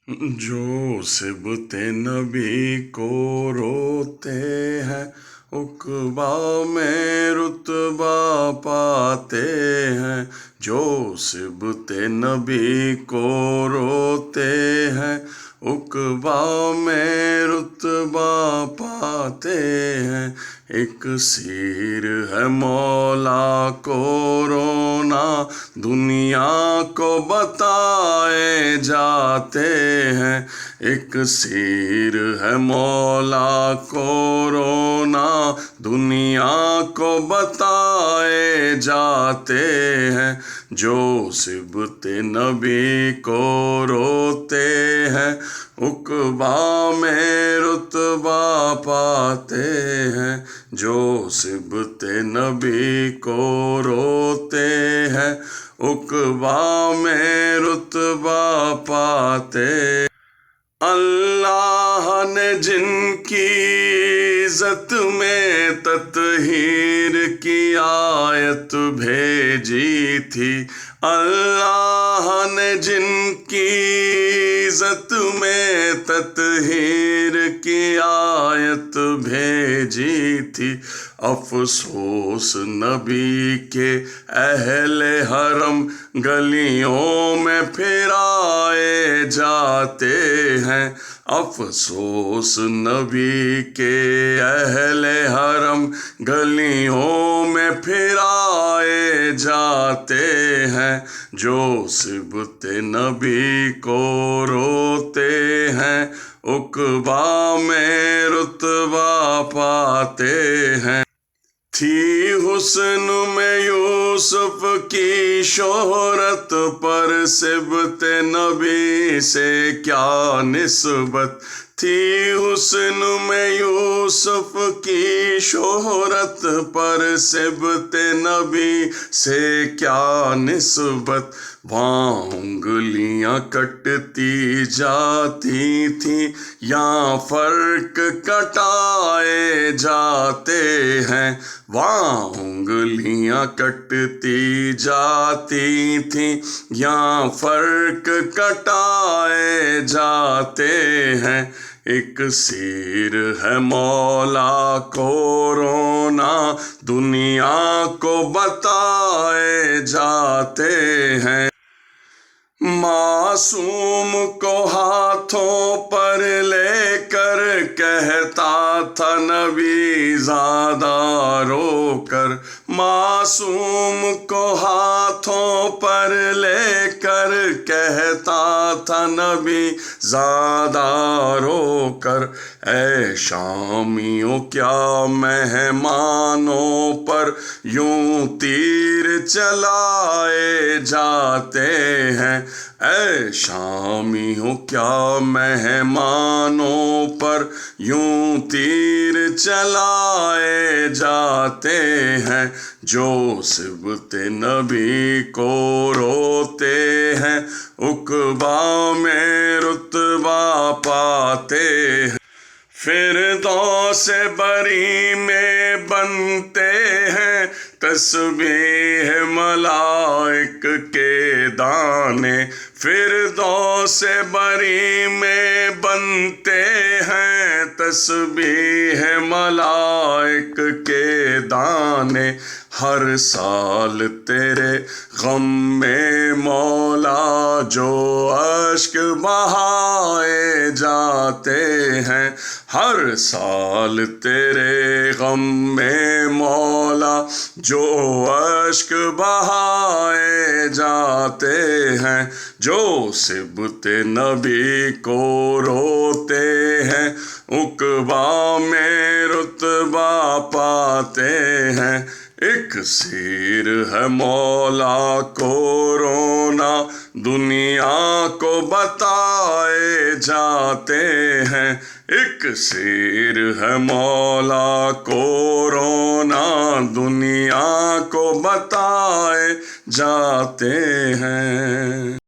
جو صبت نبی کو روتے ہیں عقبا میں رتبہ پاتے ہیں. جو صبت نبی کو روتے ہیں عقبا میں رتبہ پاتے ہیں. ایک سیر ہے مولا کو رونا دنیا کو بتائے جاتے ہیں. ایک سیر ہے مولا کو رونا دنیا کو بتائے جاتے ہیں. جو صبت نبی کو روتے ہیں عقبا میں رتبہ پاتے ہیں. جو صبت نبی کو روتے ہیں عقبا میں رتبہ پاتے. اللہ نے جن کی عزت میں تطہیر کی آیت بھیجی تھی. اللہ نے جن کی عزت میں تطہیر کی آیت بھیجی تھی. افسوس نبی کے اہل حرم گلیوں میں پھرائے جاتے ہیں. افسوس نبی کے اہل حرم گلیوں میں پھرائے جاتے ہیں. جو صبت نبی کو روتے ہیں عقبا میں رتبہ پاتے ہیں. تھی حسن میں یوسف کی شہرت پر صبت نبی سے کیا نسبت. تھی حسن میں یوسف کی شہرت پر صبت نبی سے کیا نسبت. وہاں انگلیاں کٹتی جاتی تھیں یہاں فرق کٹائے جاتے ہیں. وہاں انگلیاں کٹتی جاتی تھیں یہاں فرق کٹائے جاتے ہیں. ایک سیر ہے مولا کو رونا دنیا کو بتائے جاتے ہیں. معصوم کو ہاتھوں پر لے کر کہتا تھا نبی زادہ رو کر. معصوم کو ہاتھوں پر لے کر کہتا تھا نبی زادہ رو کر. اے شامیوں کیا مہمانوں پر یوں تیر چلائے جاتے ہیں. اے شامیوں کیا مہمانوں پر یوں تیر چلائے جاتے ہیں. جو صبت نبی کو روتے ہیں عقبا میں رتبہ پاتے ہیں. فردوس بری میں بنتے ہیں تسبیح ملائک کے دانے. فردوس بری میں بنتے ہیں تسبیح ملائک کے دانے. ہر سال تیرے غم میں مولا جو اشک بہائے جاتے ہیں. ہر سال تیرے غم میں مولا جو اشک بہائے جاتے ہیں. جو صبت نبی کو روتے ہیں عقبا میں رتبہ پاتے ہیں. ایک سیر ہے مولا کو رونا دنیا کو بتائے جاتے ہیں. ایک سیر ہے مولا کو رونا دنیا کو بتائے جاتے ہیں.